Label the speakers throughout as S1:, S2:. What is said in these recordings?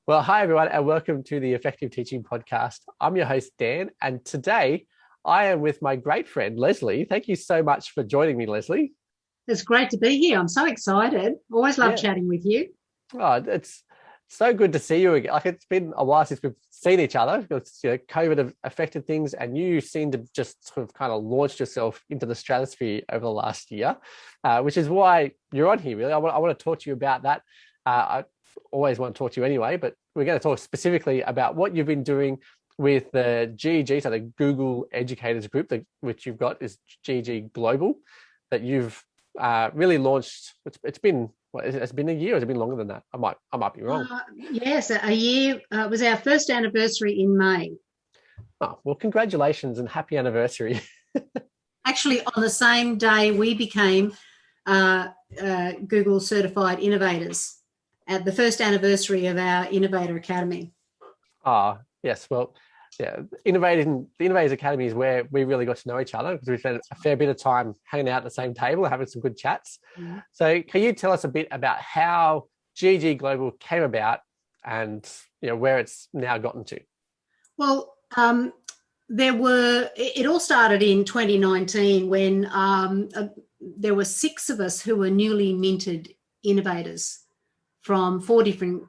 S1: Well, hi everyone, and welcome to the Effective Teaching Podcast. I'm your host, Dan, and today I am with my great friend, Leslie. Thank you so much for joining me, Leslie.
S2: It's great to be here. I'm so excited. Always love
S1: Yeah,
S2: chatting with you.
S1: it's so good to see you again. Like, it's been a while since we've seen each other because COVID have affected things, and you seem to just sort of kind of launched yourself into the stratosphere over the last year, which is why you're on here. Really, I want to talk to you about that. I always want to talk to you anyway, but we're going to talk specifically about what you've been doing with the GEG, so the Google Educators Group, which you've got is GEG Global, that you've really launched. It's been it's been a year, or has it been longer than that? I might be wrong.
S2: Yes, a year. It was our first anniversary in May.
S1: Oh, well, congratulations and happy anniversary.
S2: Actually, on the same day, we became Google Certified Innovators at the first anniversary of our Innovator Academy.
S1: Ah, yes. Well, yeah, the Innovators Academy is where we really got to know each other because we spent a fair bit of time hanging out at the same table, having some good chats.
S2: Mm-hmm.
S1: So can you tell us a bit about how GG Global came about and where it's now gotten to?
S2: Well, it all started in 2019 when there were six of us who were newly minted innovators from four different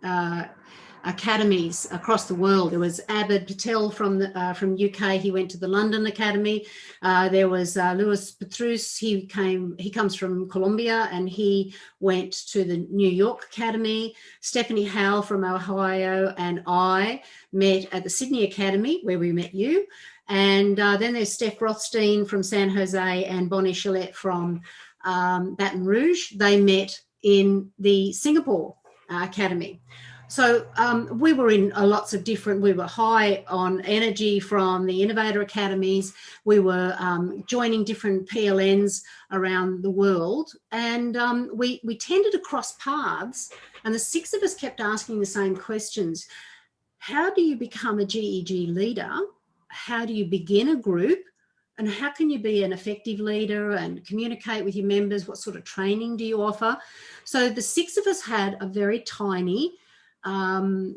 S2: academies across the world. There was Abid Patel from UK. He went to the London Academy. There was Louis Petrus. He comes from Colombia, and he went to the New York Academy. Stephanie Howell from Ohio and I met at the Sydney Academy, where we met you. And then there's Steph Rothstein from San Jose and Bonnie Chalette from Baton Rouge. They met in the Singapore Academy. So we were in we were high on energy from the Innovator Academies. We were joining different PLNs around the world, and we tended to cross paths, and the six of us kept asking the same questions. How do you become a GEG leader? How do you begin a group? And how can you be an effective leader and communicate with your members? What sort of training do you offer? So the six of us had a very tiny PLN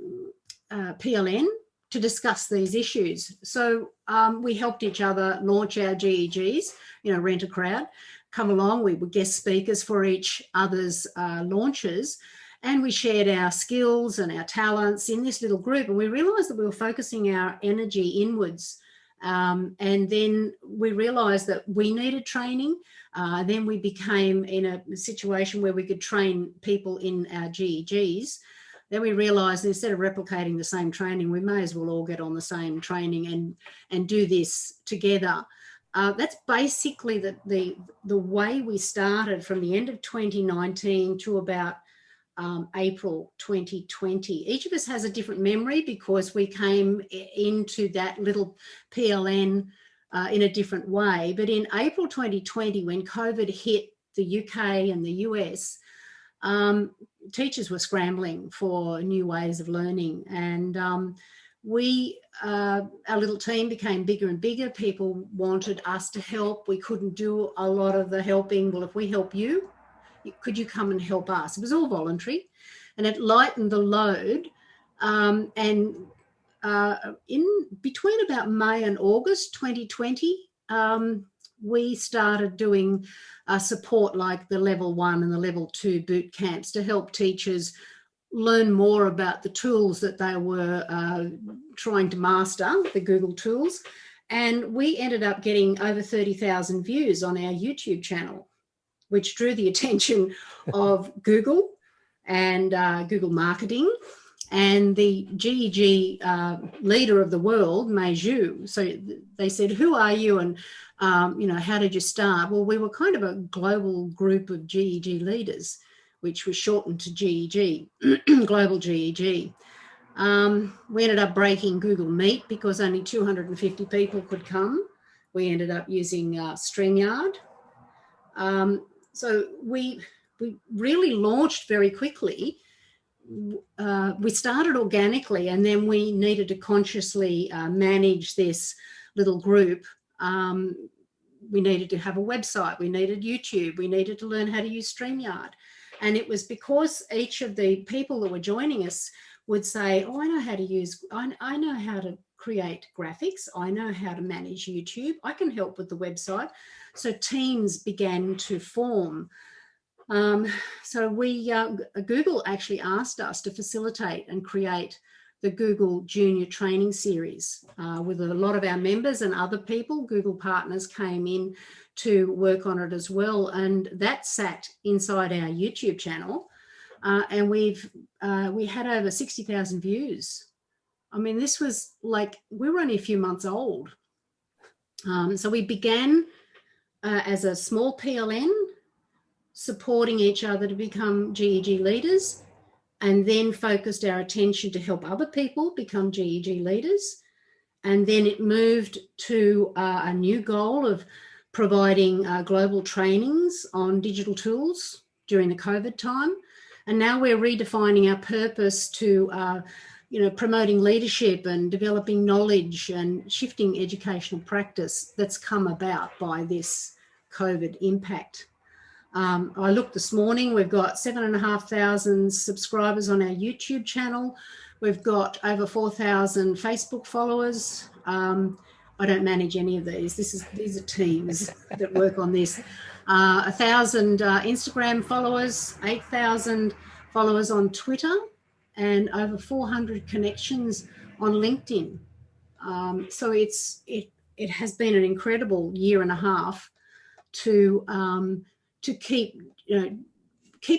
S2: to discuss these issues. So we helped each other launch our GEGs, rent a crowd, come along. We were guest speakers for each other's launches. And we shared our skills and our talents in this little group. And we realised that we were focusing our energy inwards. And then we realised that we needed training. Then we became in a situation where we could train people in our GEGs. Then we realised instead of replicating the same training, we may as well all get on the same training and do this together. That's basically the way we started from the end of 2019 to about April 2020. Each of us has a different memory because we came into that little PLN in a different way. But in April 2020, when COVID hit the UK and the US, teachers were scrambling for new ways of learning. And our little team became bigger and bigger. People wanted us to help. We couldn't do a lot of the helping. Well, if we help you, could you come and help us? It was all voluntary, and it lightened the load. In between about May and August 2020, we started doing support like the level 1 and the level 2 boot camps to help teachers learn more about the tools that they were trying to master, the Google tools. And we ended up getting over 30,000 views on our YouTube channel, which drew the attention of Google and Google Marketing and the GEG leader of the world, Mei Zhu. So they said, who are you? And, how did you start? Well, we were kind of a global group of GEG leaders, which was shortened to GEG, Global GEG. We ended up breaking Google Meet because only 250 people could come. We ended up using StreamYard. So we really launched very quickly. We started organically, and then we needed to consciously manage this little group. We needed to have a website. We needed YouTube. We needed to learn how to use StreamYard. And it was because each of the people that were joining us would say, oh, I know how to use, I know how to create graphics. I know how to manage YouTube. I can help with the website. So teams began to form. So Google actually asked us to facilitate and create the Google Junior Training Series with a lot of our members and other people. Google partners came in to work on it as well. And that sat inside our YouTube channel. And we had over 60,000 views. I mean, this was like, we were only a few months old. So we began as a small PLN, supporting each other to become GEG leaders, and then focused our attention to help other people become GEG leaders. And then it moved to a new goal of providing global trainings on digital tools during the COVID time. And now we're redefining our purpose to, promoting leadership and developing knowledge and shifting educational practice that's come about by this COVID impact. I looked this morning, we've got 7,500 subscribers on our YouTube channel. We've got over 4,000 Facebook followers. I don't manage any of these. These are teams that work on this. 1,000 Instagram followers, 8,000 followers on Twitter, and over 400 connections on LinkedIn. So it has been an incredible year and a half to keep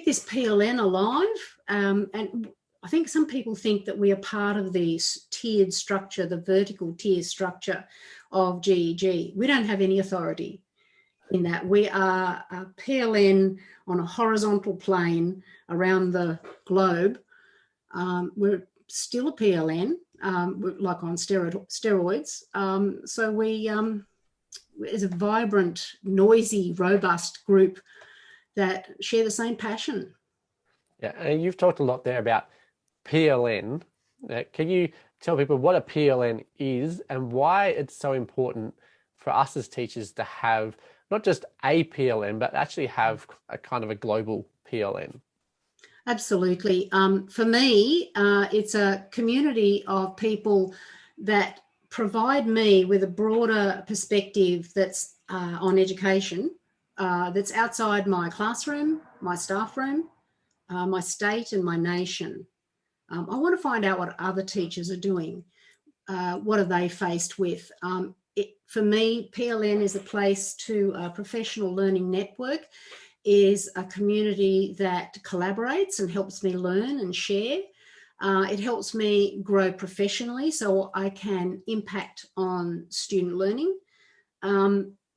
S2: this PLN alive. And I think some people think that we are part of the tiered structure, the vertical tier structure of GEG. We don't have any authority in that. We are a PLN on a horizontal plane around the globe. We're still a PLN, like on steroids. So we is a vibrant, noisy, robust group that share the same passion.
S1: Yeah, and you've talked a lot there about PLN. Can you tell people what a PLN is and why it's so important for us as teachers to have not just a PLN, but actually have a kind of a global PLN?
S2: Absolutely. For me, it's a community of people that provide me with a broader perspective that's on education, that's outside my classroom, my staff room, my state and my nation. I want to find out what other teachers are doing. What are they faced with? For me, PLN is a place to professional learning network, is a community that collaborates and helps me learn and share. It helps me grow professionally so I can impact on student learning.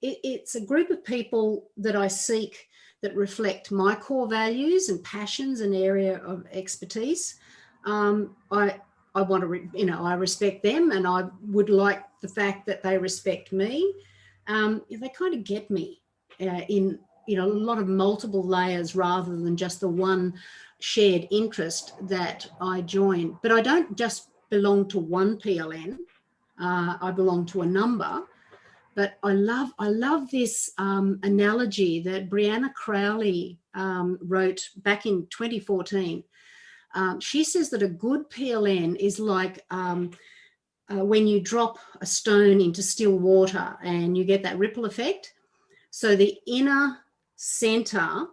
S2: It's a group of people that I seek that reflect my core values and passions and area of expertise. I want to, I respect them, and I would like the fact that they respect me. They kind of get me in, a lot of multiple layers rather than just the one shared interest that I join. But I don't just belong to one PLN. I belong to a number. But I love this analogy that Brianna Crowley wrote back in 2014. She says that a good PLN is like when you drop a stone into still water and you get that ripple effect. So the inner center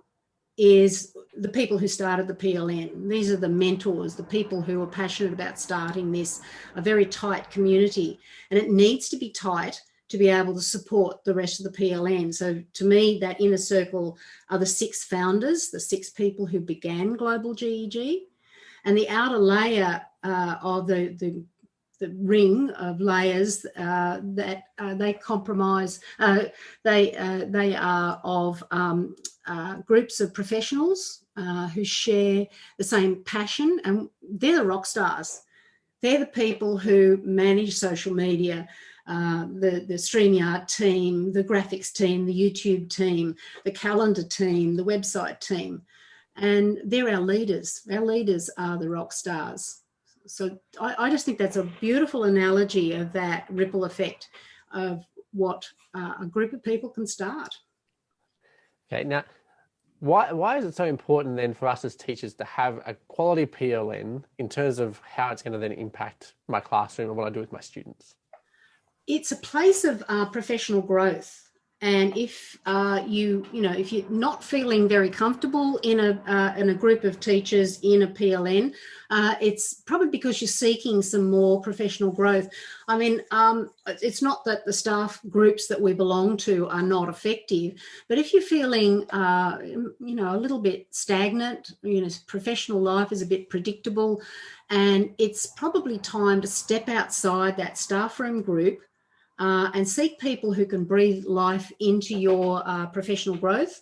S2: is the people who started the PLN. These are the mentors, the people who are passionate about starting this, a very tight community. And it needs to be tight to be able to support the rest of the PLN. So to me, that inner circle are the 6 founders, the 6 people who began Global GEG. And the outer layer of the ring of layers that they comprise, they are of groups of professionals who share the same passion, and they're the rock stars. They're the people who manage social media, the StreamYard team, the graphics team, the YouTube team, the calendar team, the website team. And they're our leaders. Our leaders are the rock stars. So I just think that's a beautiful analogy of that ripple effect of what a group of people can start.
S1: Okay, now Why is it so important then for us as teachers to have a quality PLN in terms of how it's going to then impact my classroom and what I do with my students?
S2: It's a place of professional growth. And if if you're not feeling very comfortable in a group of teachers in a PLN, it's probably because you're seeking some more professional growth. I mean, it's not that the staff groups that we belong to are not effective, but if you're feeling, a little bit stagnant, professional life is a bit predictable, and it's probably time to step outside that staff room group and seek people who can breathe life into your professional growth,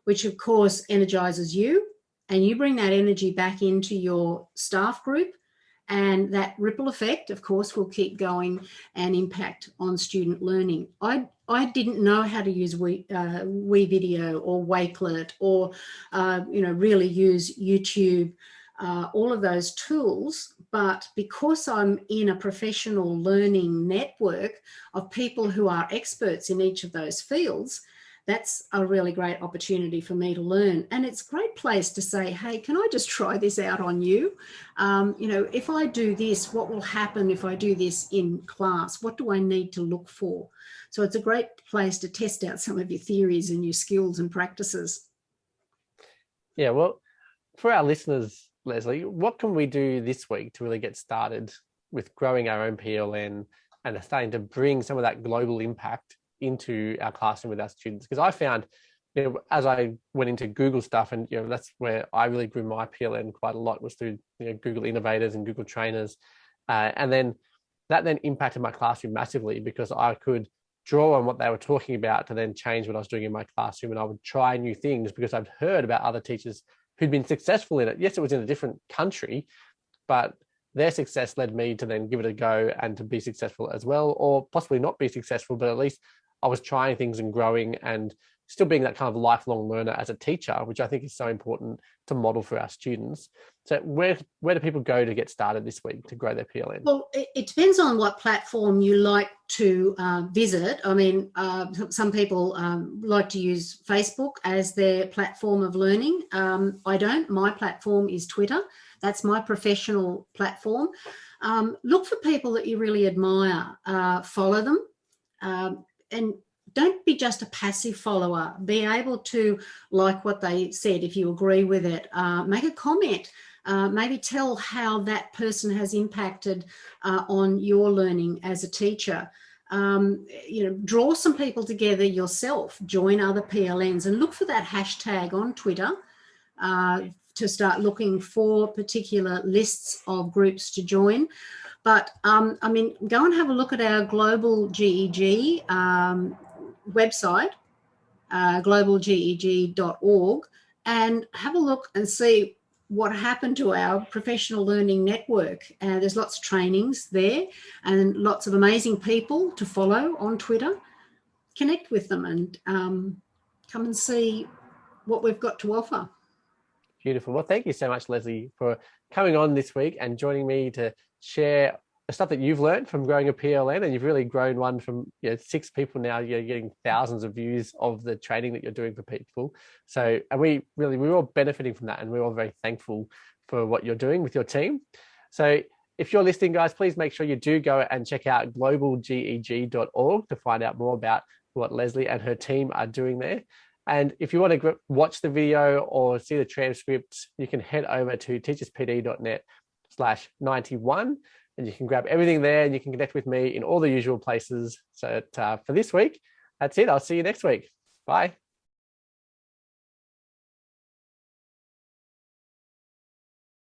S2: which of course energizes you, and you bring that energy back into your staff group, and that ripple effect, of course, will keep going and impact on student learning. I didn't know how to use WeVideo or Wakelet or really use YouTube. All of those tools, but because I'm in a professional learning network of people who are experts in each of those fields, that's a really great opportunity for me to learn. And it's a great place to say, hey, can I just try this out on you? If I do this, what will happen if I do this in class? What do I need to look for? So it's a great place to test out some of your theories and your skills and practices.
S1: Yeah, well, for our listeners, Leslie, what can we do this week to really get started with growing our own PLN and starting to bring some of that global impact into our classroom with our students? Because I found, as I went into Google stuff, and that's where I really grew my PLN quite a lot, was through Google Innovators and Google Trainers, and then that then impacted my classroom massively because I could draw on what they were talking about to then change what I was doing in my classroom, and I would try new things because I'd heard about other teachers who'd been successful in it. Yes, it was in a different country, but their success led me to then give it a go and to be successful as well, or possibly not be successful, but at least I was trying things and growing and still being that kind of lifelong learner as a teacher, which I think is so important to model for our students. So where do people go to get started this week to grow their PLN?
S2: Well, it depends on what platform you like to visit. I mean, some people like to use Facebook as their platform of learning. I don't. My platform is Twitter. That's my professional platform. Look for people that you really admire. Follow them. And don't be just a passive follower. Be able to like what they said if you agree with it. Make a comment. Maybe tell how that person has impacted on your learning as a teacher. Draw some people together yourself. Join other PLNs and look for that hashtag on Twitter to start looking for particular lists of groups to join. But go and have a look at our Global GEG website, globalgeg.org, and have a look and see what happened to our professional learning network. There's lots of trainings there and lots of amazing people to follow on Twitter. Connect with them and come and see what we've got to offer.
S1: Beautiful. Well, thank you so much, Leslie, for coming on this week and joining me to share the stuff that you've learned from growing a PLN, and you've really grown one from 6 people now. You're getting thousands of views of the training that you're doing for people. So, and we're all benefiting from that, and we're all very thankful for what you're doing with your team. So, if you're listening, guys, please make sure you do go and check out globalgeg.org to find out more about what Leslie and her team are doing there. And if you want to watch the video or see the transcript, you can head over to teacherspd.net/91. And you can grab everything there, and you can connect with me in all the usual places. So for this week, that's it. I'll see you next week. Bye.